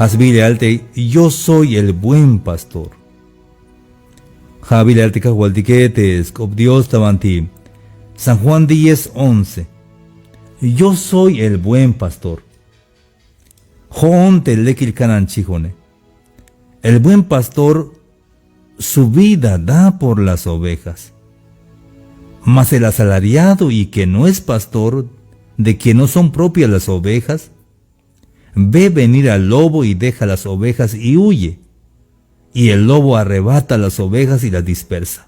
Hasbile alte, yo soy el buen pastor. Javile alte cahualtiquetes, cop Dios tabanti. San Juan 10:11. Yo soy el buen pastor. Jonte lekil cananchijone. El buen pastor su vida da por las ovejas. Mas el asalariado y que no es pastor, de que no son propias las ovejas, ve venir al lobo y deja las ovejas y huye. Y el lobo arrebata las ovejas y las dispersa.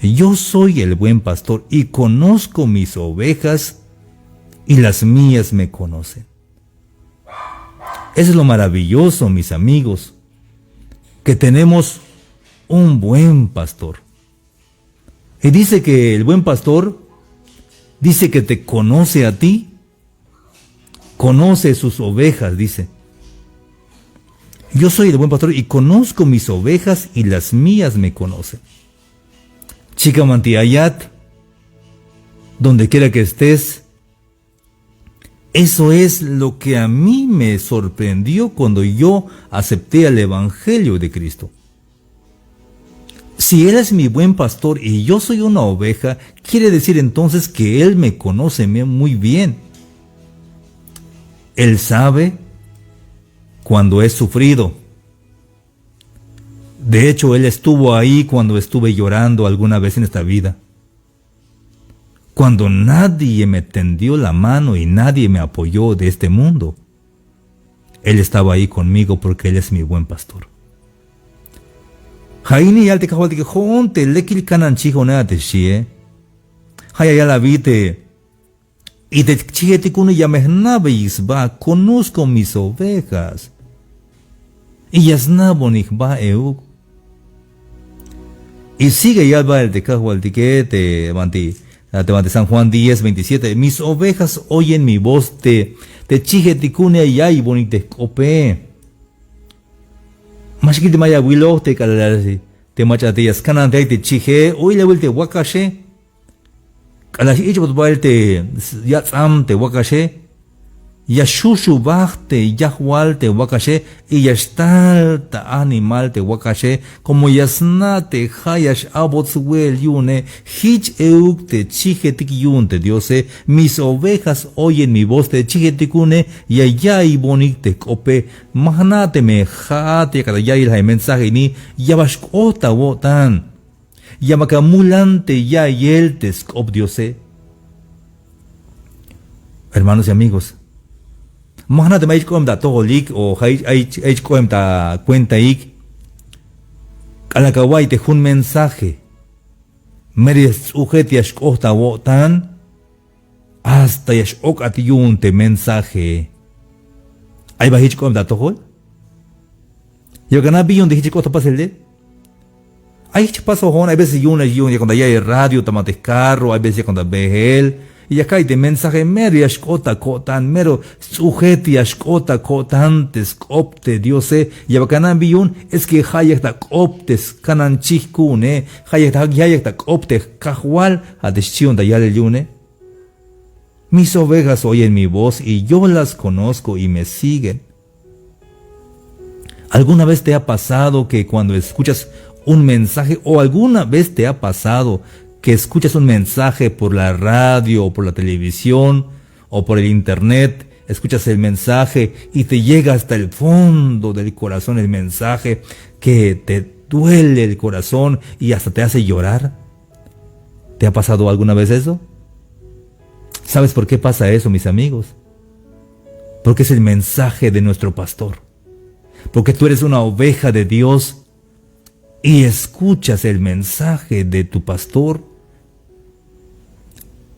Yo soy el buen pastor y conozco mis ovejas y las mías me conocen. Eso es lo maravilloso, mis amigos, que tenemos un buen pastor. Y dice que el buen pastor dice que te conoce a ti, conoce sus ovejas, dice. Yo soy el buen pastor y conozco mis ovejas y las mías me conocen. Chica Mantiayat, donde quiera que estés, eso es lo que a mí me sorprendió cuando yo acepté el Evangelio de Cristo. Si Él es mi buen pastor y yo soy una oveja, quiere decir entonces que Él me conoce muy bien. Él sabe cuando he sufrido. De hecho, Él estuvo ahí cuando estuve llorando alguna vez en esta vida. Cuando nadie me tendió la mano y nadie me apoyó de este mundo. Él estaba ahí conmigo porque Él es mi buen pastor. Jaini yalte kawal que jonte lekil kanan chijo na te shie. Haya ya la vite. Y te chiete kuno yamehnabe isba, conozco mis ovejas. Y yasnabo nihba euk. Y sigue ya va el de kawal que te manti San Juan 10:27. Mis ovejas oyen mi voz, te chiete kuno ya y bonite cope. Mashkit maya wilo te kalalasi te machatillas kanan te chije hoy le vuelte wakashe kalashi ich botbalte ya tsam te wakashe ya shushu bachte ya hualte wakashe y ya stalta animal te wakashe como yasnate hayash abotswel yune hich euk te chije tikiyunte diose mis ovejas oyen mi voz te chije tikune ya y bonik te cope mahnate me jate kada ya el mensaje ni ya bashkota wotan ya makamulante ya yel te scop diose. Hermanos y amigos, mahnate me ichkom da togolik o ichkom da cuenta ik kalakawai te un mensaje meres ujeti yashkota wotan hasta yashok atiyun te mensaje ay ba ichkom da togol yo kana biyun de ichkota paselde ay paso hon hay veces yun cuando ya hay radio tamates carro hay veces cuando behel y acá hay de mensaje mero yashkota kotan mero sujeti yashkota kotantes opte diose y abacanan biyun es que hayakta optes kanan chikune hayakta opte kahual adeshion da yale yune. Mis ovejas oyen mi voz y yo las conozco y me siguen. ¿Alguna vez te ha pasado que cuando escuchas un mensaje o alguna vez te ha pasado que escuchas un mensaje por la radio o por la televisión o por el internet, escuchas el mensaje y te llega hasta el fondo del corazón el mensaje que te duele el corazón y hasta te hace llorar? ¿Te ha pasado alguna vez eso? ¿Sabes por qué pasa eso, mis amigos? Porque es el mensaje de nuestro pastor. Porque tú eres una oveja de Dios y escuchas el mensaje de tu pastor.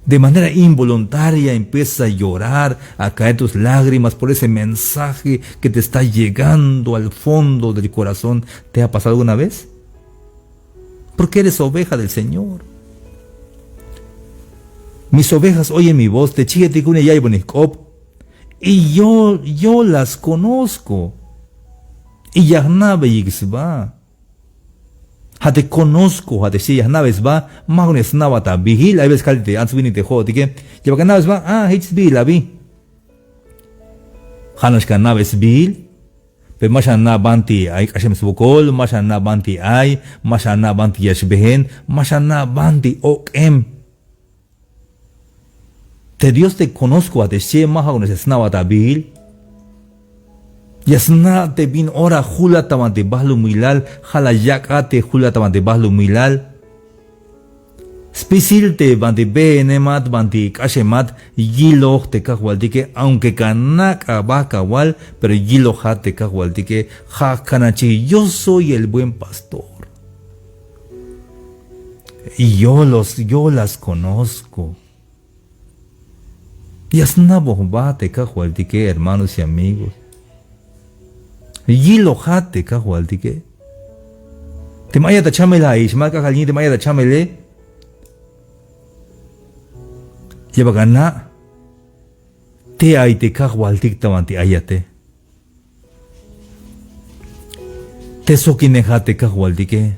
De manera involuntaria empiezas a llorar, a caer tus lágrimas por ese mensaje que te está llegando al fondo del corazón. ¿Te ha pasado alguna vez? Porque eres oveja del Señor. Mis ovejas oyen mi voz, y yo las conozco. Y Yahnabe Yixba. Hate conozco, hate si Yahnabe va, Magnes Navata, Vigil, hay veces que te answini te jodi que, Yabakanabes va, HB la vi. Hanoshka Naves Vigil, Pe mashana banti ay kashem subukol, mashana banti ay, mashana banti yashbehen, mashana banti okem. Te Dios te conozco a te shema con ese snava tabil. Yasna te bin ora hula tamante bahlu milal, hala yakate hula tamante bahlu milal. Spisil te banti benemat, banti kashemat, yilo te kahualtique, aunque kanaka bakawal, pero yilo hat te kahualtique, ha kanachi, yo soy el buen pastor. Y yo las conozco. Yasnabo ba te kahualtique, hermanos y amigos. Yilo hat te kahualtique. Te maya ta chamela ishma kahalni te maya ta chamele. Yabagana te ay te kahwaltik tamanti ayate. Te sokineja te kahwaldike.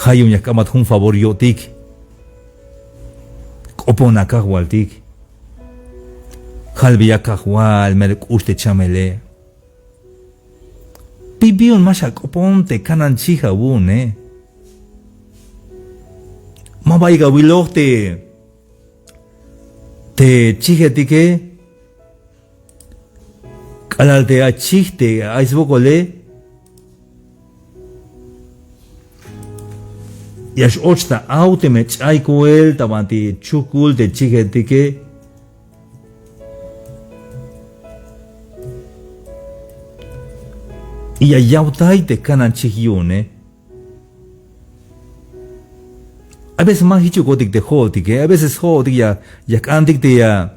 Hayum yakamat hun favor yotik. Opona kahwaltik. Halbi yakahwal merek uste chamele. Pibion mashak opon te kanan chiha wune. Mabaiga wilote. Te chigetike kalal te achiste aisbokole yash ochta aute me chaikuel tabanti chukul te chigetike y ya yautai te kanan chihyune. A veces más hicho gotik de hotik, a veces hotik ya kantik de ya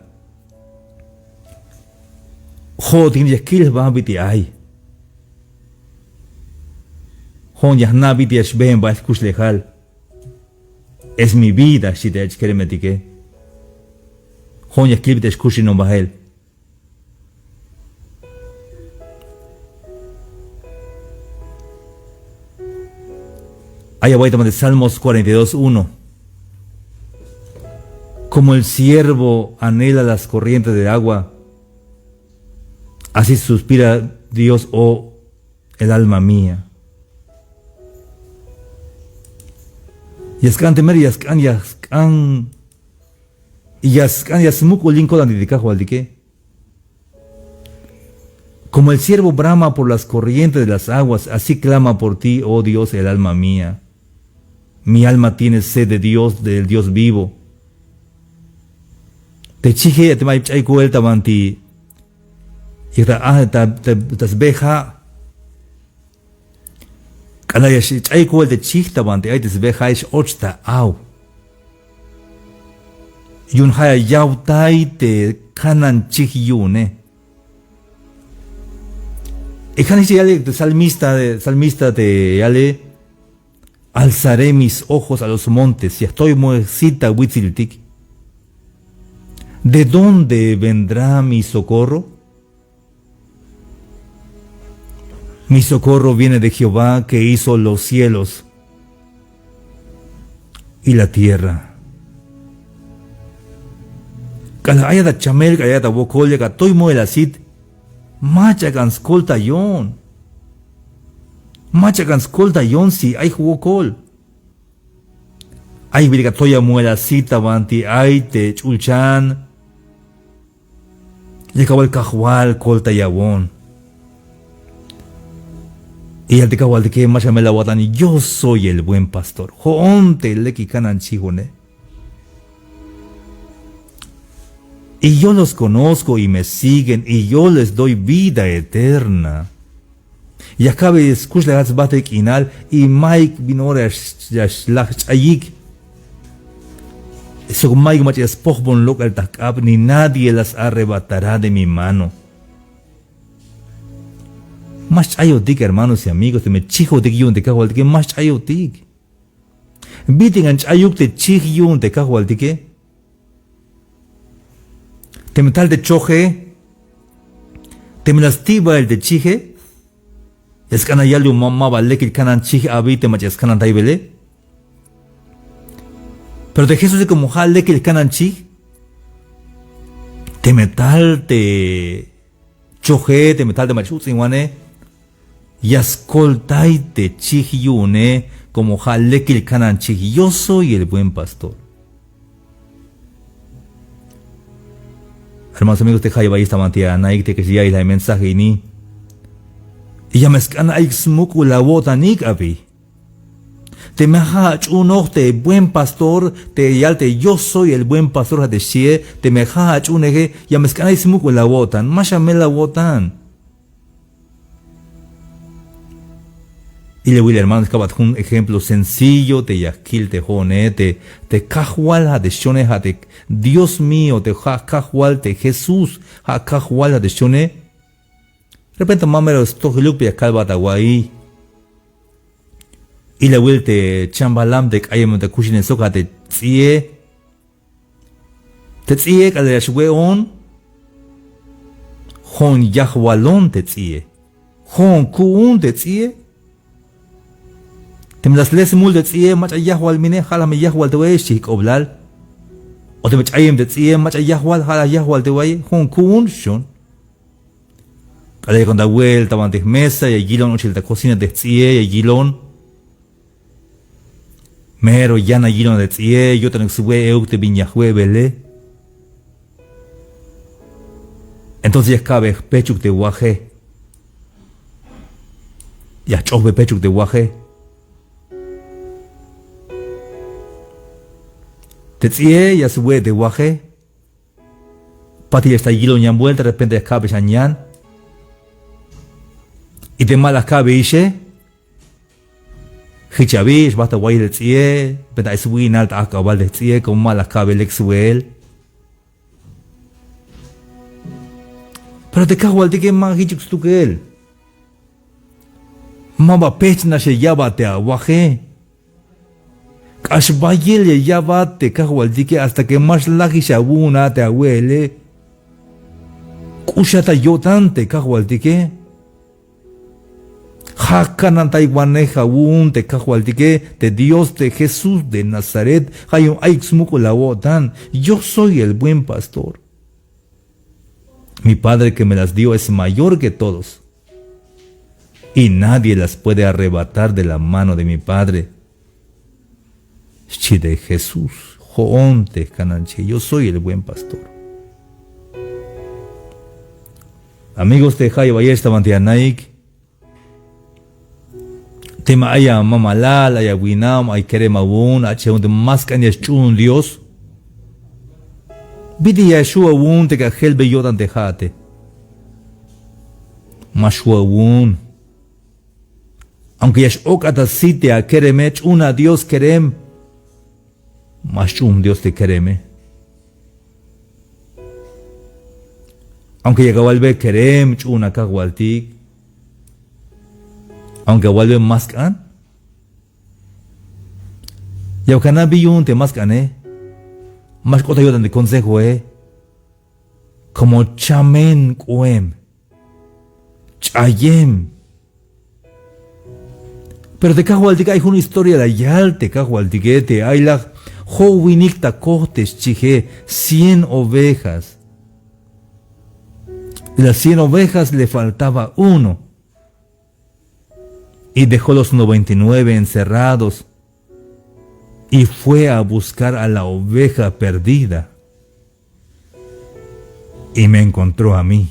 hotik ya kills va biti ay. Hon ya na biti ashben ba escuch lejal. Es mi vida si te echkeremetike. Hon ya kilbit escuch no bahel. Ahí voy a tomar de Salmos 42:1. Como el siervo anhela las corrientes de agua, así suspira Dios, oh, el alma mía. Yaskan temer yaskan yasmuko linko dandikajo aldike. Como el siervo brama por las corrientes de las aguas, así clama por ti, oh Dios, el alma mía. Mi alma tiene sed de Dios, del Dios vivo. Te chije te mai chai kuel tamanti. Tas beja. Kana ya chai kuel te chih tamanti ai tas beja is ochta au. Yun haya yautai te kanan chih yune. Ejaniche yale salmista te yale. Alzaré mis ojos a los montes y estoy muecita huitziltik. ¿De dónde vendrá mi socorro? Mi socorro viene de Jehová que hizo los cielos y la tierra. Kala ayada chamel ayada bokolya ka toy mo elasit machagan skolta yon. Machagan skolta yon si ay huokol. Ay virga toya muela sita banti ay te chulchan. Llegaba el cajual colta yawon. Y al de cajual de que machamela watani, yo soy el buen pastor. Joonte leki kanan chihone. Y yo los conozco y me siguen y yo les doy vida eterna. Y acabe escuchar las batek inal y Mike binore yash ayik. Eso Mike mach espochbon local takab ni nadie las arrebatará de mi mano. Más ayotik, hermanos y amigos, te me chijo de guión de cajualtique, más ayotik. Biting an ayuk te chihyun de cajualtique. Te metal de choje. Te me lastiba el de chije. Es que yalu mamá vale que canan chih habite machas canan taibele. Pero de Jesús de como jale que el canan chih. Te metal te choje te metal de machut inwane yascoltaite chihyune como jalekil kanan chih, yo soy el buen pastor. Hermanos amigos, te jai esta mantia naik te que ya el mensaje ni y ya mescana aik smuku la bota nik abi te meja uno te buen pastor te yalte yo soy el buen pastor de shie te meja unege ya mescana smuku la botan masha me la botan y le voy hermanos que un ejemplo sencillo te yakil te jone te cajual de shone de Dios mío te cajual te Jesús cajual de shone de repente mamero esto hilupia calva taguai y le voy te chambalam de ayam de kushine soka te tsie que le shweon hon yahwalon te tsie hon kuun te tsie te me las les mul de tsie mach yahwal mine hala me yahwal te wey shik oblal o te mach ayam de tsie mach yahwal hala yahwal te wey hon kuun shon ale con da vuelta antes mesa y gilon uchil ta cocina de tsie y gilon mero yana gilon de tsie yo ten sube euk te viña juebele entonces ya cabe pechuk de guaje ya chobe pechuk de guaje te tsie ya sube de guaje pati está gilon ya vuelta de repente ya cabe yanyan y te malas cabe ishe hichabish basta guay de tsie pero es muy alta acabal de tsie con malas cabe el exuel pero te cago al de que más hichux tu que él mama pech na se yaba te aguaje ashbayel yaba te cago al de que hasta que más la hishabuna te abuele kushata yo tante cago al de que Hakanan taiwaneja un te cajualtique de Dios de Jesús de Nazaret. Hayon aixmuko la wotan. Yo soy el buen pastor. Mi padre que me las dio es mayor que todos. Y nadie las puede arrebatar de la mano de mi padre. Chi de Jesús. Joonte cananche. Yo soy el buen pastor. Amigos de Jai Ballesta Mantianaik. Tema aya mamalal, aya winam, ay keremawun, ache un de más cañas chun Dios. Bidi Yeshua wun te cajel beyotan tejate. Mashua wun. Aunque Yeshok atasite a keremech una Dios kerem. Mashum Dios te kereme. Aunque yagawalbe kerem chuna kagwaltik. Aunque vuelve más can, y aunque no vi un te más cané, más cosa yo de consejo como chamen cuem, chayem. Pero te cago al tica hay una historia de yal te cago al tiguete, hay la jovinicta cortes chije 100 ovejas. De las 100 ovejas le faltaba uno. Y dejó los 99 encerrados y fue a buscar a la oveja perdida. Y me encontró a mí.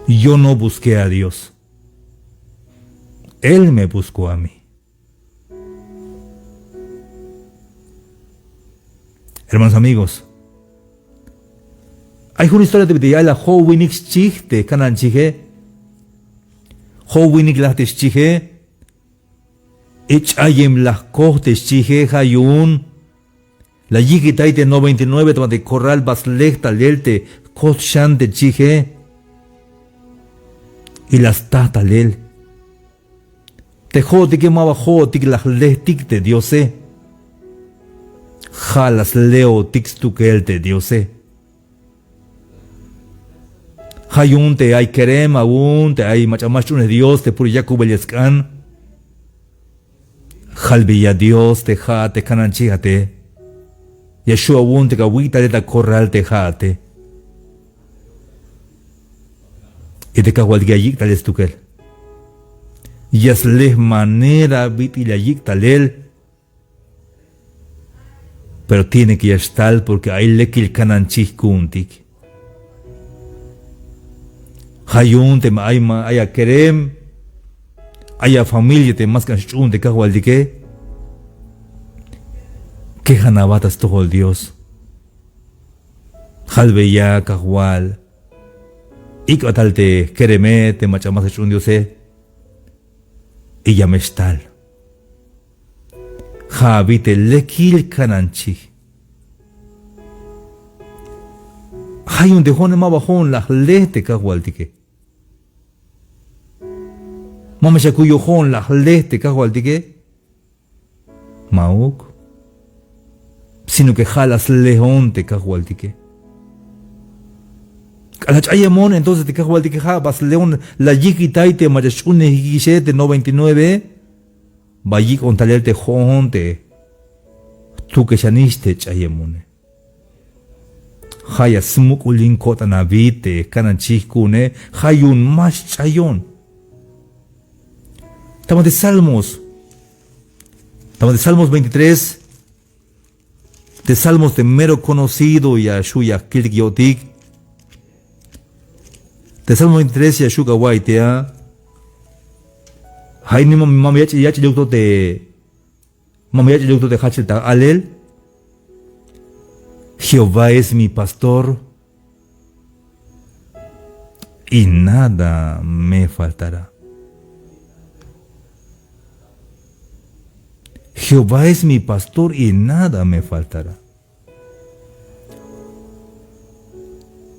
Yo no busqué a Dios. Él me buscó a mí. Hermanos amigos, hay una historia de la Howinix Chig de Canan Chige. Howinik las chije, echayem las costes chije hayun, la yigitaite 99 tomate corral baslechta lelte koshan de chije, y las tata lel. Te jote que maba jotik las lechtik de diose, jalas leo tixtukel de diose. Hayun te hay kerem aún te hay machamachun de Dios te puri yakub elescan halbiya Dios te jate kananchíjate Yeshua aún te kawita de ta corral te jate Y te cahual yik tales tukel. Yas les manera bit y la yik talel. Pero tiene que estar porque hay lekil kananchik kuntik. Hayun te maima haya kerem. Haya familia te más canchun te cahual dike. Que hanabatas todo el Dios. Halbeya cahual. Ikatalte kereme te machamas chun diose. Y yamestal. Habite lekil kananchi. Hayun de hone mabahon la lete cahualtique. Mama shakuyo hon la lete cahualtique. Mauk. Sino que jalas león te cahualtique. Alachayamon entonces te cahualtique jabas león la yikitaite machachune higishete 99. Bayik on talerte honte. Tu que shaniste chayemune. Haya smukulin kota navite kananchikune. Hayun más chayon. Estamos de Salmos. Estamos de Salmos 23. De Salmos de mero conocido Yashuya Kilgiotik. De Salmos 23 Yashuka Waitea. Hay ni mami yachi yukto de hachilta alel. Jehová es mi pastor y nada me faltará. Jehová es mi pastor y nada me faltará.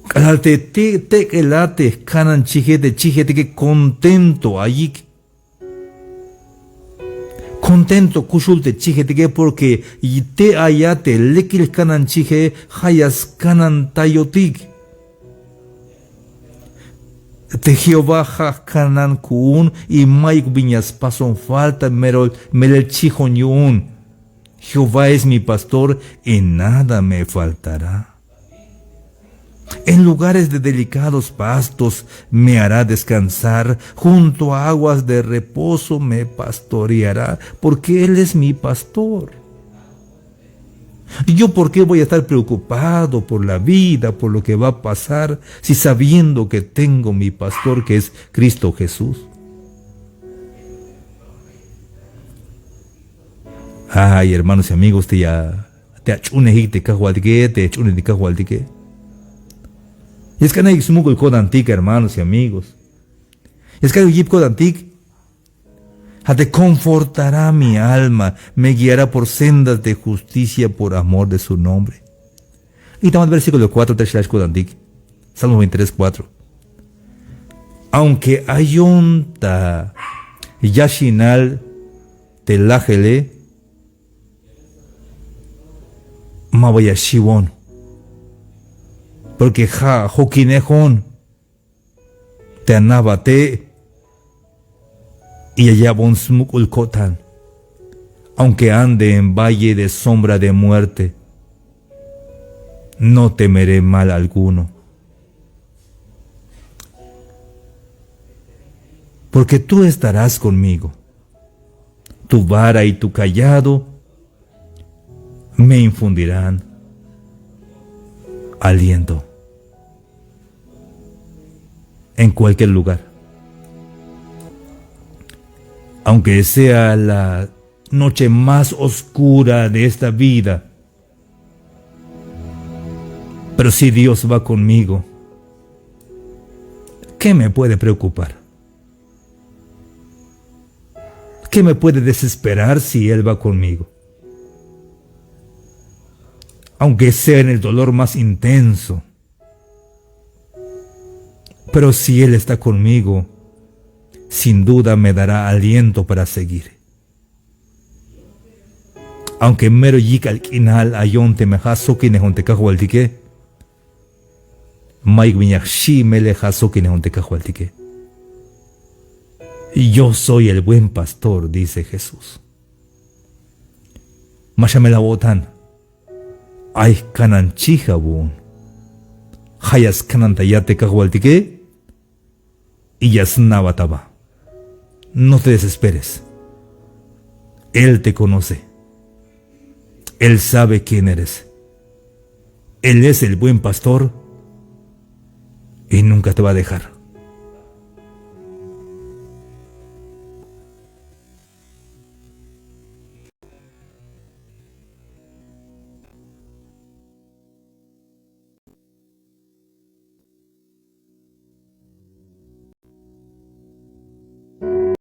Kalalte te kelate kanan chijete que contento allí. Contento kushulte chije porque te ayate lekil kanan chije hayas kanan tayotik. Te Jehová ha kanan kuun y maik viñas pason falta melel chijon yun. Jehová es mi pastor y nada me faltará. En lugares de delicados pastos me hará descansar, junto a aguas de reposo me pastoreará, porque Él es mi pastor. ¿Y yo por qué voy a estar preocupado por la vida, por lo que va a pasar, si sabiendo que tengo mi pastor que es Cristo Jesús? Ay, hermanos y amigos, te achunejite cajualtique, te achunejite cajualtique. Y es que no hay smugo el code antique, hermanos y amigos. Y es que hay code antique. Te confortará mi alma, me guiará por sendas de justicia por amor de su nombre. Y estamos en el versículo 4 del code antique. Salmo 23, 4. Aunque ayunta yashinal telajele, mabayashivon. Porque joquinejon te anabate y allá bonsmukul kotan. Aunque ande en valle de sombra de muerte, no temeré mal alguno. Porque tú estarás conmigo. Tu vara y tu cayado me infundirán aliento. En cualquier lugar. Aunque sea la noche más oscura de esta vida, pero si Dios va conmigo, ¿qué me puede preocupar? ¿Qué me puede desesperar si Él va conmigo? Aunque sea en el dolor más intenso, pero si Él está conmigo, sin duda me dará aliento para seguir. Aunque mero yik al kinal ayonte me hasoki nehonte kahualtike, maik viñakshi mele hasoki nehonte kahualtike. Yo soy el buen pastor, dice Jesús. Mashamela botan, ay kanan chijabun, hayas kanan tayate kahualtike, y yasnabataba. No te desesperes. Él te conoce. Él sabe quién eres. Él es el buen pastor y nunca te va a dejar.